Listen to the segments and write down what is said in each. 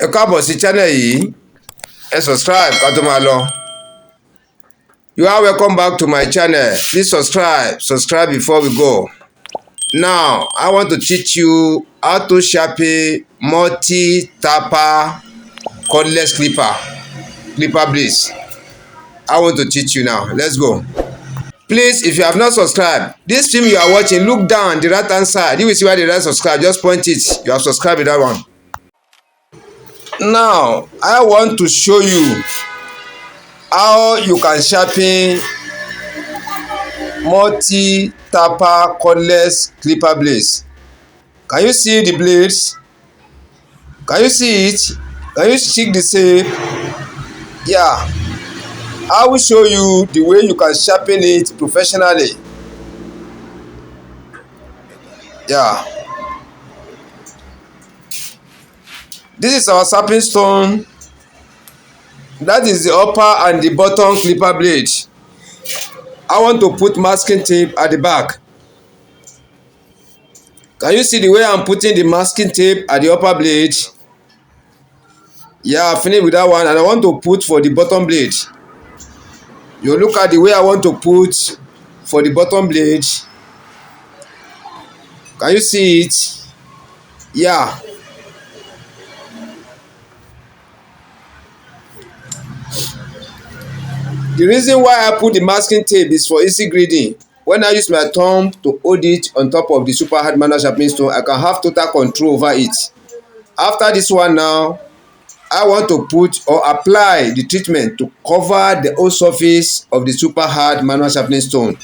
ẹ káàbọ̀ sí channel yìí, ẹ subscribe ká tó máa lọ. You are welcome back to my channel. Please subscribe before we go. Now I want to teach you how to sharpen multi-tapper cordless clipper blades. I want to teach you now. Let's go. Please, if you have not subscribed, this film you are watching, look down the right hand side. You will see where the red subscribe. Just point it. You have subscribed with that one. Now I want to show you how you can sharpen multi-tapper cordless clipper blades. Can you see the blades? Can you see it? Can you check the shape? Yeah, I will show you the way you can sharpen it professionally. Yeah, this is our sharpening stone. That is the upper and the bottom clipper blade. I want to put masking tape at the back. Can you see the way I'm putting the masking tape at the upper blade? Yeah, I finished with that one, and I want to put for the bottom blade. You look at the way I want to put for the bottom blade. Can you see it? Yeah. The reason why I put the masking tape is for easy grading. When I use my thumb to hold it on top of the super hard manual sharpening stone, I can have total control over it. After this one now, I want to put or apply the treatment to cover the whole surface of the super hard manual sharpening stone.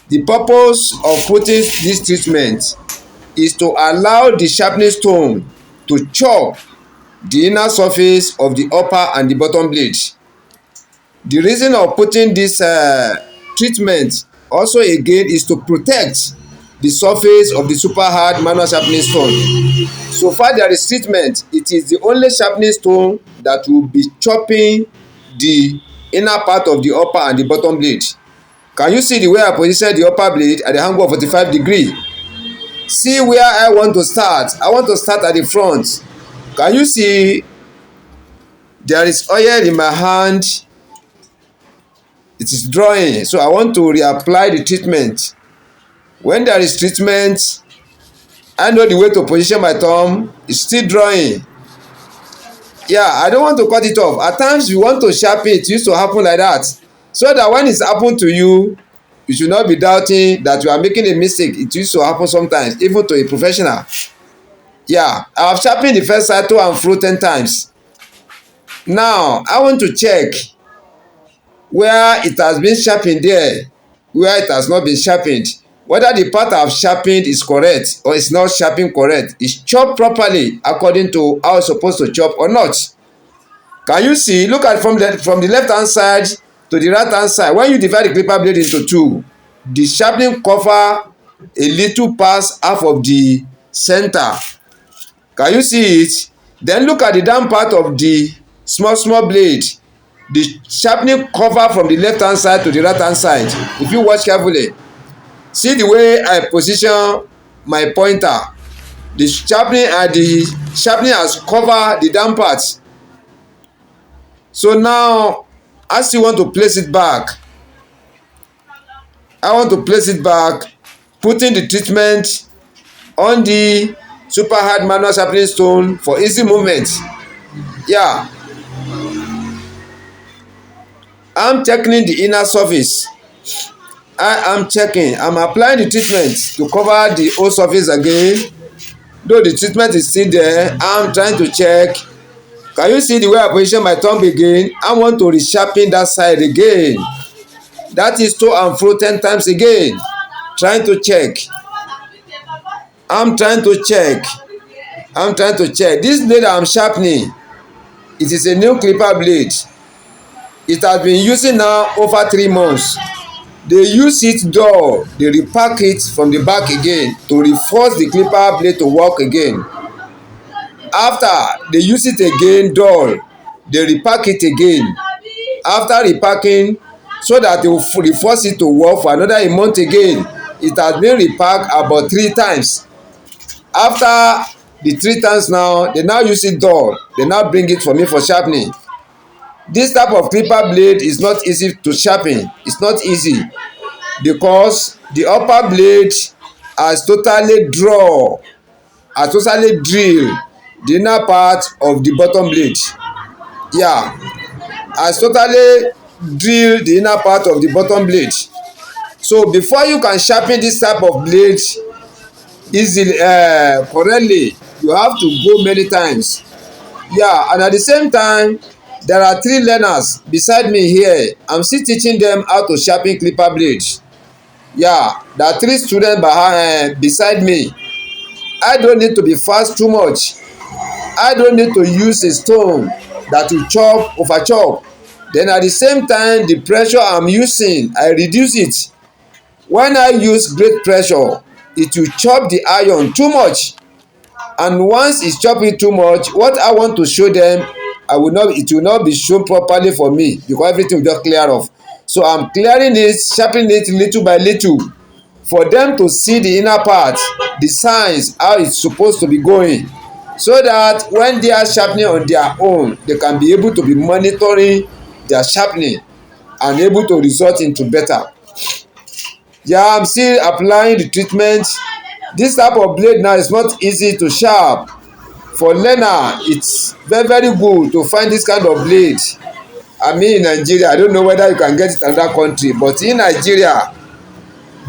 The purpose of putting this treatment is to allow the sharpening stone to chop the inner surface of the upper and the bottom blade. The reason of putting this treatment also again is to protect the surface of the super hard manual sharpening stone. So far there is treatment, it is the only sharpening stone that will be chopping the inner part of the upper and the bottom blade. Can you see the way I position the upper blade at the angle of 45 degrees? See where I want to start. I want to start at the front. Can you see there is oil in my hand? It is drawing, so I want to reapply the treatment. When there is treatment, I know the way to position my thumb. It's still drawing. Yeah, I don't want to cut it off. At times you want to sharpen it. It used to happen like that, so that when it's happened to you, you should not be doubting that you are making a mistake. It used to happen sometimes, even to a professional. Yeah, I have sharpened the first side to and fro 10 times. Now I want to check where it has been sharpened there, where it has not been sharpened, whether the part I have sharpened is correct or it's not sharpened correct. It's chopped properly according to how it's supposed to chop or not. Can you see? Look at from the left hand side to the right hand side. When you divide the clipper blade into two, the sharpening cover a little past half of the center. Can you see it? Then look at the down part of the small blade. The sharpening cover from the left hand side to the right hand side. If you watch carefully, see the way I position my pointer. The sharpening has covered the down part. So now I still want to place it back. I want to place it back, putting the treatment on the super hard manual sharpening stone for easy movement. Yeah, I'm checking the inner surface. I'm applying the treatment to cover the whole surface again. Though the treatment is still there, I'm trying to check. Can you see the way I position my thumb again? I want to resharpen that side again. That is to and fro 10 times again. Trying to check. I'm trying to check. This blade I'm sharpening, it is a new clipper blade. It has been using now over 3 months. They use it dull, they repack it from the back again to reinforce the clipper blade to work again. After they use it again dull, they repack it again. After repacking, so that they will reinforce it to work for another month again. It has been repacked about 3 times. After the 3 times now, they now use it dull, they now bring it for me for sharpening. This type of clipper blade is not easy to sharpen. It's not easy because the upper blade has totally drilled the inner part of the bottom blade. Yeah, has totally drilled the inner part of the bottom blade. So before you can sharpen this type of blade easily, correctly, you have to go many times. Yeah, and at the same time, there are 3 learners beside me here. I'm still teaching them how to sharpen clipper blades. Yeah, there are 3 students beside me. I don't need to be fast too much. I don't need to use a stone that will chop over chop. Then at the same time, the pressure I'm using, I reduce it. When I use great pressure, it will chop the iron too much. And once it's chopping too much, what I want to show them, it will not be shown properly for me because everything will just clear off. So I'm clearing it, sharpening it little by little for them to see the inner part, the signs, how it's supposed to be going, so that when they are sharpening on their own, they can be able to be monitoring their sharpening and able to result into better. Yeah, I'm still applying the treatment. This type of blade now is not easy to sharp. For learner, it's very good to find this kind of blade. I mean, in Nigeria, I don't know whether you can get it in another country, but in Nigeria,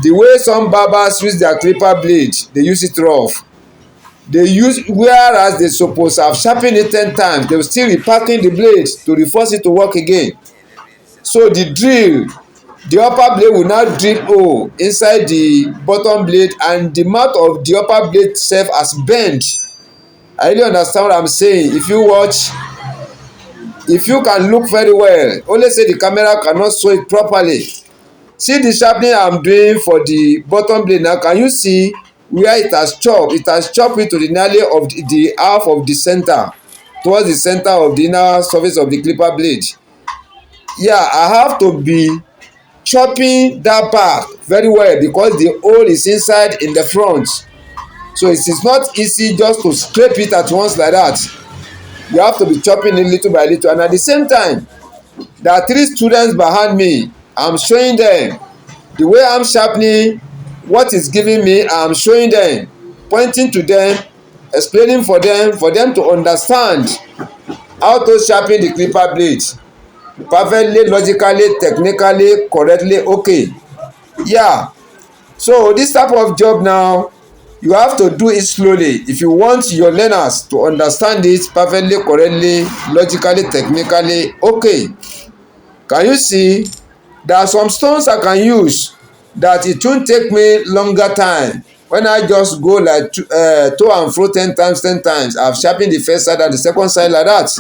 the way some barbers use their clipper blade, they use it rough. They use, whereas they suppose have sharpened it 10 times, they will still repacking the blade to reforce it to work again. So the upper blade will now drill hole inside the bottom blade, and the mouth of the upper blade sef has bend. I really understand what I'm saying. If you can look very well, only say the camera cannot show it properly. See the sharpening I'm doing for the bottom blade now. Can you see where it has chopped? It has chopped it to the nearly of the half of the center, towards the center of the inner surface of the clipper blade. Yeah, I have to be chopping that back very well because the hole is inside in the front. So it is not easy just to scrape it at once like that. You have to be chopping it little by little. And at the same time, there are 3 students behind me. I'm showing them the way I'm sharpening, what is giving me. I'm showing them, pointing to them, explaining for them to understand how to sharpen the clipper blade perfectly, logically, technically, correctly. Okay. Yeah, so this type of job now, you have to do it slowly if you want your learners to understand it perfectly, correctly, logically, technically. Okay, can you see? There are some stones I can use that it won't take me longer time. When I just go like to and fro 10 times, I've sharpened the first side and the second side like that.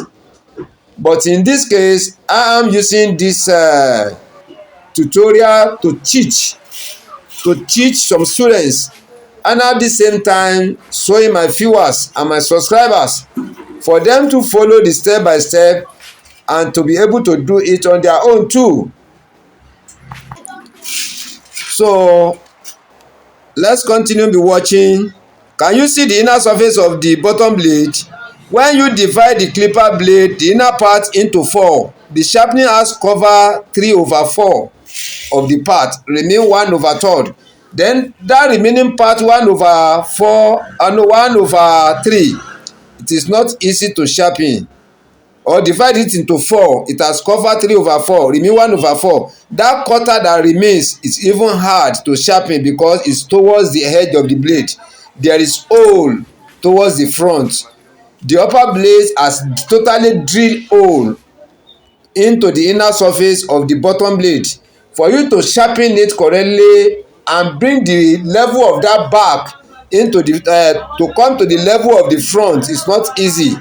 But in this case, I am using this tutorial to teach some students, and at the same time showing my viewers and my subscribers for them to follow the step by step and to be able to do it on their own too. So let's continue be watching. Can you see the inner surface of the bottom blade? When you divide the clipper blade, the inner part into 4, the sharpening has cover 3/4 of the part, remain 1/3. Then that remaining part 1/4 and 1/3, it is not easy to sharpen. Or divide it into 4, it has covered 3/4, remain 1/4. That quarter that remains is even hard to sharpen because it's towards the edge of the blade. There is hole towards the front. The upper blade has totally drilled hole into the inner surface of the bottom blade. For you to sharpen it correctly and bring the level of that back into the to come to the level of the front, is not easy.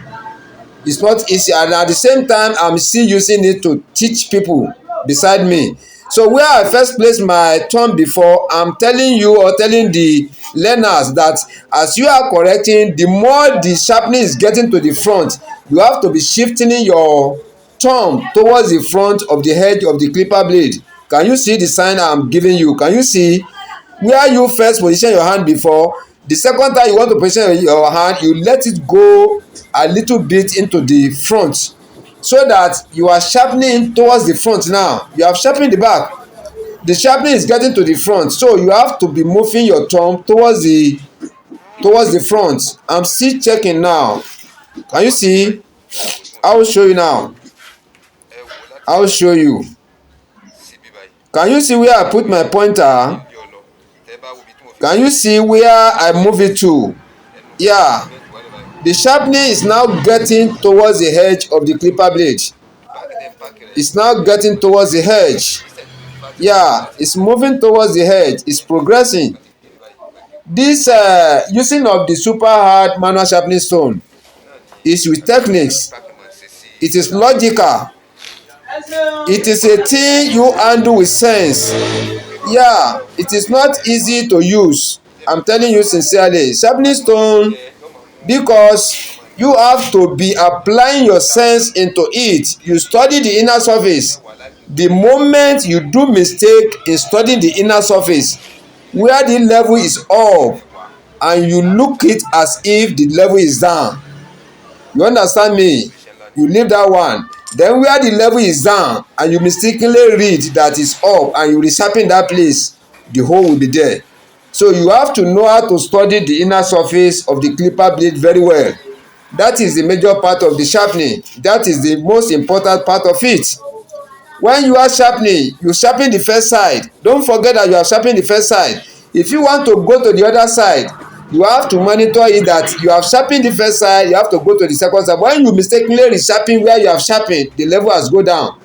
It's not easy, and at the same time I'm still using it to teach people beside me. So where I first placed my thumb before, I'm telling you or telling the learners that as you are correcting, the more the sharpening is getting to the front, you have to be shifting your thumb towards the front of the edge of the clipper blade. Can you see the sign I'm giving you? Can you see where you first position your hand before? The second time you want to position your hand, you let it go a little bit into the front, so that you are sharpening towards the front. Now you have sharpened the back, the sharpening is getting to the front, so you have to be moving your thumb towards the front. I'm still checking now. Can you see? I will show you now. I will show you. Can you see where I put my pointer? Can you see where I move it to? Yeah, the sharpening is now getting towards the edge of the clipper blade. It's now getting towards the edge. Yeah, it's moving towards the edge. It's progressing. This using of the super hard manual sharpening stone is with techniques. It is logical. It is a thing you handle with sense. Yeah, it is not easy to use. I'm telling you sincerely. Sharpening stone, because you have to be applying your sense into it. You study the inner surface. The moment you do mistake in studying the inner surface, where the level is up, and you look it as if the level is down, you understand me, you leave that one. Then where the level is down and you mistakenly read that is up and you resharpen that place, the hole will be there. So you have to know how to study the inner surface of the clipper blade very well. That is the major part of the sharpening. That is the most important part of it. When you are sharpening, you sharpen the first side. Don't forget that you are sharpening the first side. If you want to go to the other side, you have to monitor it that you have sharpened the first side, you have to go to the second side. When you mistakenly resharpen where you have sharpened, the level has go down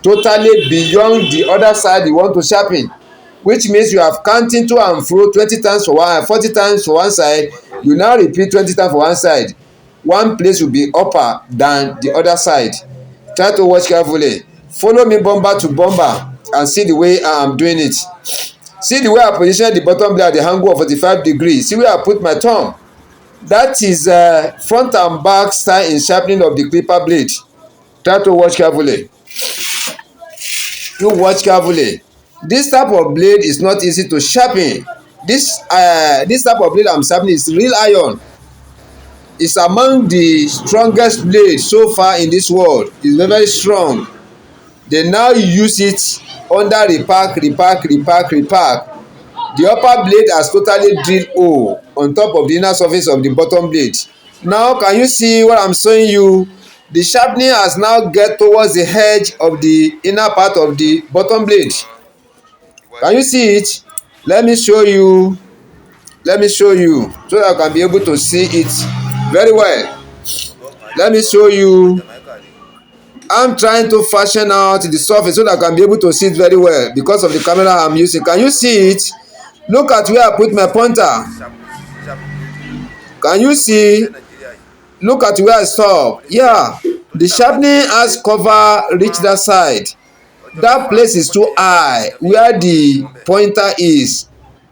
totally beyond the other side you want to sharpen, which means you have counting to and fro 20 times for one, 40 times for one side. You now repeat 20 times for one side. One place will be upper than the other side. Try to watch carefully. Follow me bumper to bumper and see the way I am doing it. See the way I position the bottom blade at the angle of 45 degrees. See where I put my thumb. That is front and back style in sharpening of the clipper blade. Try to watch carefully. You watch carefully. This type of blade is not easy to sharpen. This type of blade I'm sharpening is real iron. It's among the strongest blades so far in this world. It's very, very strong. They now use it under repack. The upper blade has totally drilled hole on top of the inner surface of the bottom blade. Now can you see what I'm showing you? The sharpening has now get towards the edge of the inner part of the bottom blade. Can you see it? Let me show you so that I can be able to see it very well. Let me show you. I'm trying to fashion out the surface so that I can be able to see it very well because of the camera I'm using. Can you see it? Look at where I put my pointer. Can you see? Look at where I stop. Yeah, the sharpening has cover reach that side. That place is too high. Where the pointer is,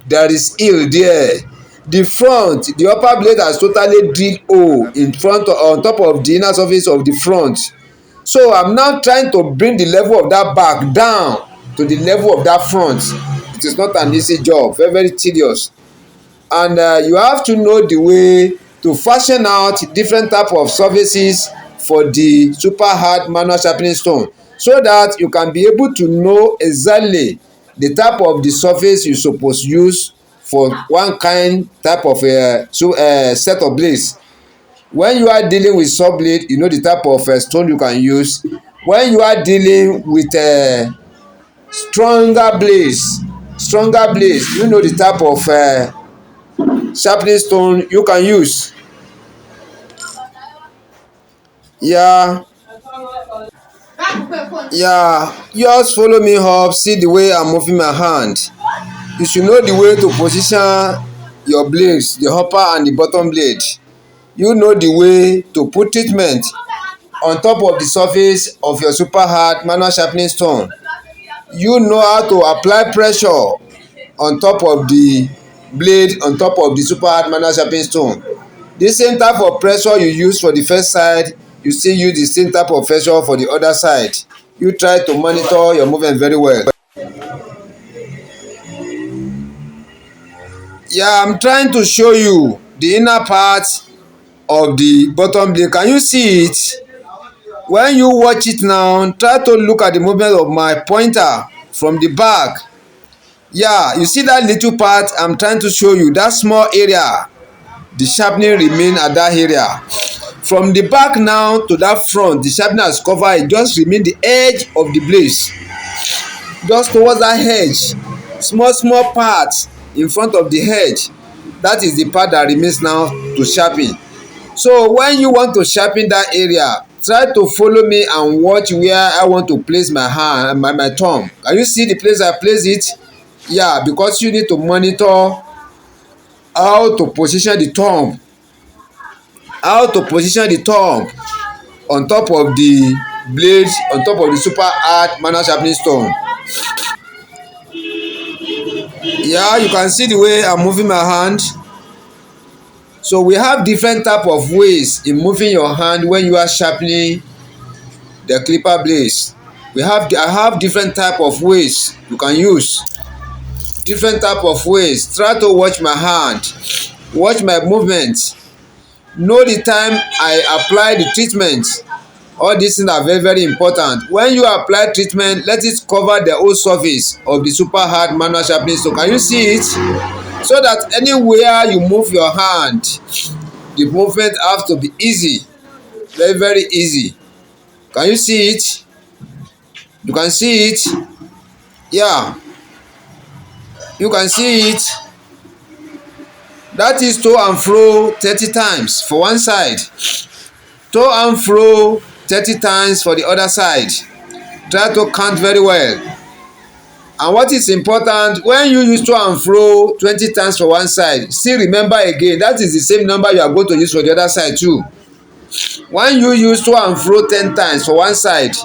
there is heel there. The front, the upper blade has totally drilled hole in front on top of the inner surface of the front. So I'm now trying to bring the level of that back down to the level of that front. It is not an easy job, very, very tedious. And you have to know the way to fashion out different type of surfaces for the super hard manual sharpening stone, so that you can be able to know exactly the type of the surface you suppose use for one kind type of set of blades. When you are dealing with saw blade, you know the type of stone you can use. When you are dealing with stronger blades, you know the type of sharpening stone you can use. Yeah, just follow me up. See the way I'm moving my hand. You should know the way to position your blades, the upper and the bottom blade. You know the way to put treatment on top of the surface of your super hard manual sharpening stone. You know how to apply pressure on top of the blade, on top of the super hard manual sharpening stone. The same type of pressure you use for the first side, you still use the same type of pressure for the other side. You try to monitor your movement very well. Yeah, I'm trying to show you the inner part of the bottom blade. Can you see it? When you watch it now, try to look at the movement of my pointer from the back. Yeah, you see that little part I'm trying to show you, that small area, the sharpening remain at that area. From the back now to that front, the sharpening has covered, it just remain the edge of the blades, just towards that edge, small small part in front of the edge. That is the part that remains now to sharpen. So when you want to sharpen that area, try to follow me and watch where I want to place my hand, my thumb. Can you see the place I place it? Yeah, because you need to monitor how to position the thumb, on top of the blade, on top of the super hard manual sharpening stone. Yeah, you can see the way I'm moving my hand. So we have different type of ways in moving your hand when you are sharpening the clipper blades. I have different type of ways you can use. Different type of ways. Try to watch my hand, watch my movement, know the time I apply the treatment. All these things are very very important. When you apply treatment, let it cover the whole surface of the super hard manual sharpening stone. Can you see it? So that anywhere you move your hand, the movement has to be easy, very very easy. Can you see it? You can see it. Yeah, you can see it. That is to and fro 30 times for one side, to and fro 30 times for the other side. Try to count very well. And what is important, when you use to and fro 20 times for one side, still remember again that is the same number you are going to use for the other side too. When you use to and fro 10 times for one side,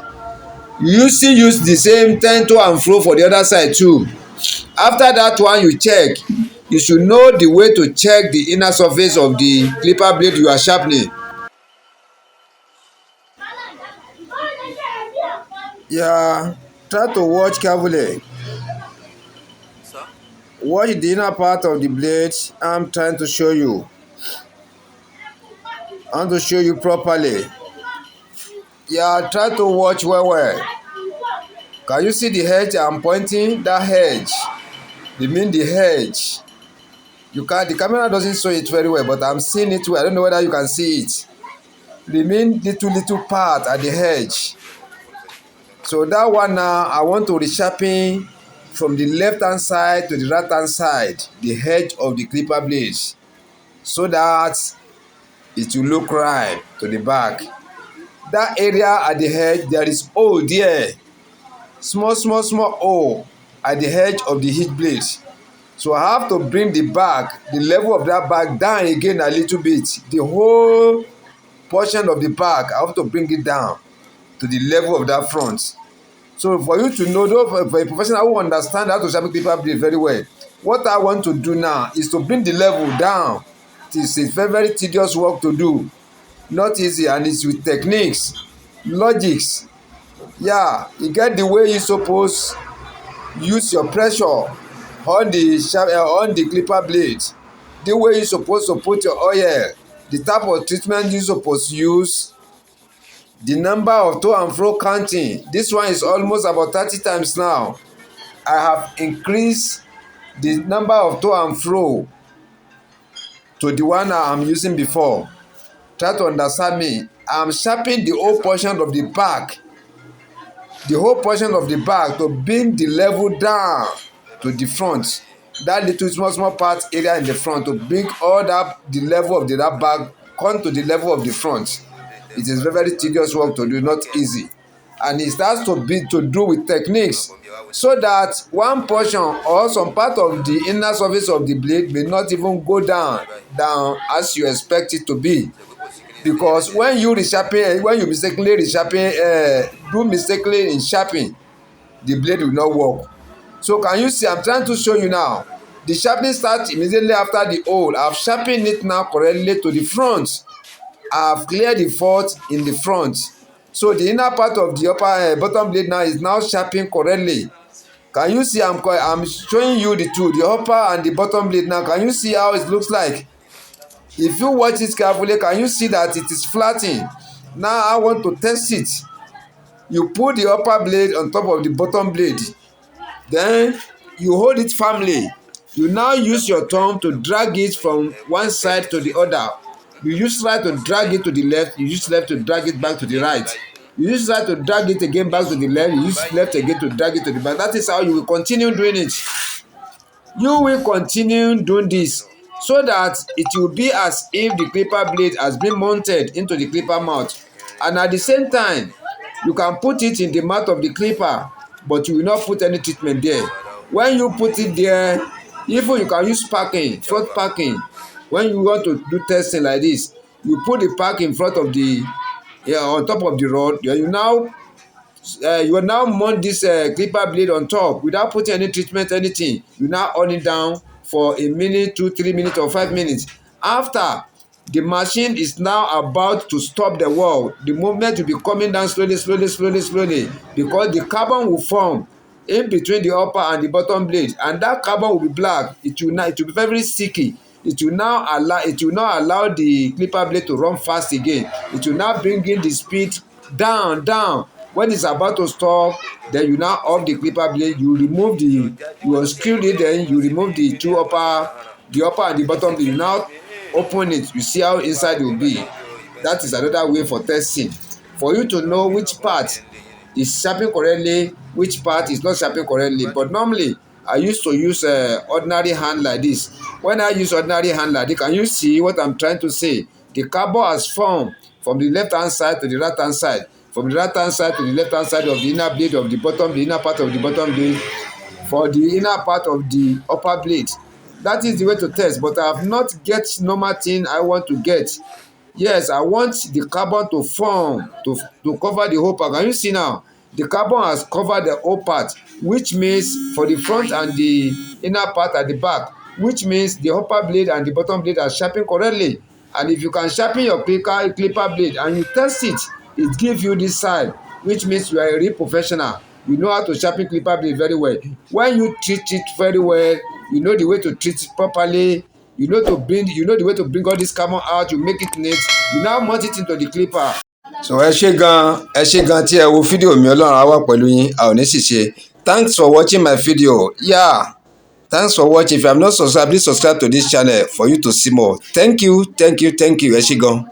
you still use the same 10 to and fro for the other side too. After that one you check, you should know the way to check the inner surface of the clipper blade you are sharpening. Yeah, try to watch carefully. Watch the inner part of the blade. I'm trying to show you. I want to show you properly. Yeah, try to watch well. Can you see the edge I'm pointing? That edge. You mean the edge. You can't, the camera doesn't show it very well, but I'm seeing it well. I don't know whether you can see it. Remain little part at the edge. So that one now, I want to resharpen from the left hand side to the right hand side, the edge of the clipper blades, so that it will look right to the back. That area at the edge, there is hole there, small hole at the edge of the heat blade. So I have to bring the back, the level of that back down again a little bit. The whole portion of the back, I have to bring it down to the level of that front. So for you to know, though, for a professional who understand how to sharpen clipper blade very well, what I want to do now is to bring the level down. It is a very very tedious work to do, not easy, and it's with techniques, logics. Yeah, you get the way you suppose use your pressure on the clipper blade, the way you suppose to put your oil, the type of treatment you suppose use, the number of to and fro counting. This one is almost about 30 times now. I have increased the number of to and fro to the one I'm using before. Try to understand me. I'm sharpening the whole portion of the back, to bring the level down to the front. That little small part area in the front, to bring all that the level of that back come to the level of the front. It is very very tedious work to do, not easy, and it has to be to do with techniques, so that one portion or some part of the inner surface of the blade may not even go down as you expect it to be. Because when you resharpen, when you mistakenly in sharpening, the blade will not work. So can you see, I'm trying to show you now. The sharpening starts immediately after the hole. I've sharpened it now correctly to the front. I've cleared the fault in the front. So the inner part of the bottom blade now is now sharpened correctly. Can you see? I'm showing you the two, the upper and the bottom blade now. Can you see how it looks like? If you watch it carefully, can you see that it is flattening? Now I want to test it. You put the upper blade on top of the bottom blade, then you hold it firmly. You now use your thumb to drag it from one side to the other. You use right to drag it to the left, you use left to drag it back to the right. You use right to drag it again back to the left, you use left again to drag it to the back. That is how you will continue doing it. You will continue doing this so that it will be as if the clipper blade has been mounted into the clipper mouth, and at the same time you can put it in the mouth of the clipper, but you will not put any treatment there. When you put it there, even you can use packing, front packing. When you want to do testing like this, you put the pack in front of the on top of the rod. You will now mount this clipper blade on top without putting any treatment, anything. You now on it down for a minute, 2-3 minutes or 5 minutes. After, the machine is now about to stop the wall. The movement will be coming down slowly, slowly, slowly, slowly, because the carbon will form in between the upper and the bottom blade, and that carbon will be black. It will be very sticky. It will now allow the clipper blade to run fast again. It will now bring in the speed down. When it's about to stop, then you now off the clipper blade. You unscrew it, then you remove the upper and the bottom blade. You now open it. You see how inside will be. That is another way for testing, for you to know which part is sharpened correctly, which part is not sharpened correctly. But normally I used to use ordinary hand like this. When I use ordinary hand like this, can you see what I'm trying to say? The carbon has formed from the left hand side to the right hand side, from the right hand side to the left hand side of the inner blade of the inner part of the bottom blade, for the inner part of the upper blade. That is the way to test, but I have not get normal thing I want to get. Yes, I want the carbon to form to cover the whole part. Can you see now? The carbon has covered the whole part, which means for the front and the inner part at the back, which means the upper blade and the bottom blade are sharpened correctly. And if you can sharpen your clipper blade and you test it, it gives you this side, which means you are a real professional. You know how to sharpen clipper blade very well. When you treat it very well, you know the way to treat it properly. You know the way to bring all this carbon out. You make it neat. You now mount it into the clipper. So ẹ ṣé gan tí ẹ wo fídíò mi. Ọlọ́run á wà pẹ̀lú yín, a ò ní ṣìṣe. Thanks for watching my video. Yeah, thanks for watching. If you have not subscribed, please subscribe to this channel for you to see more. Thank you. Ẹ ṣé gan.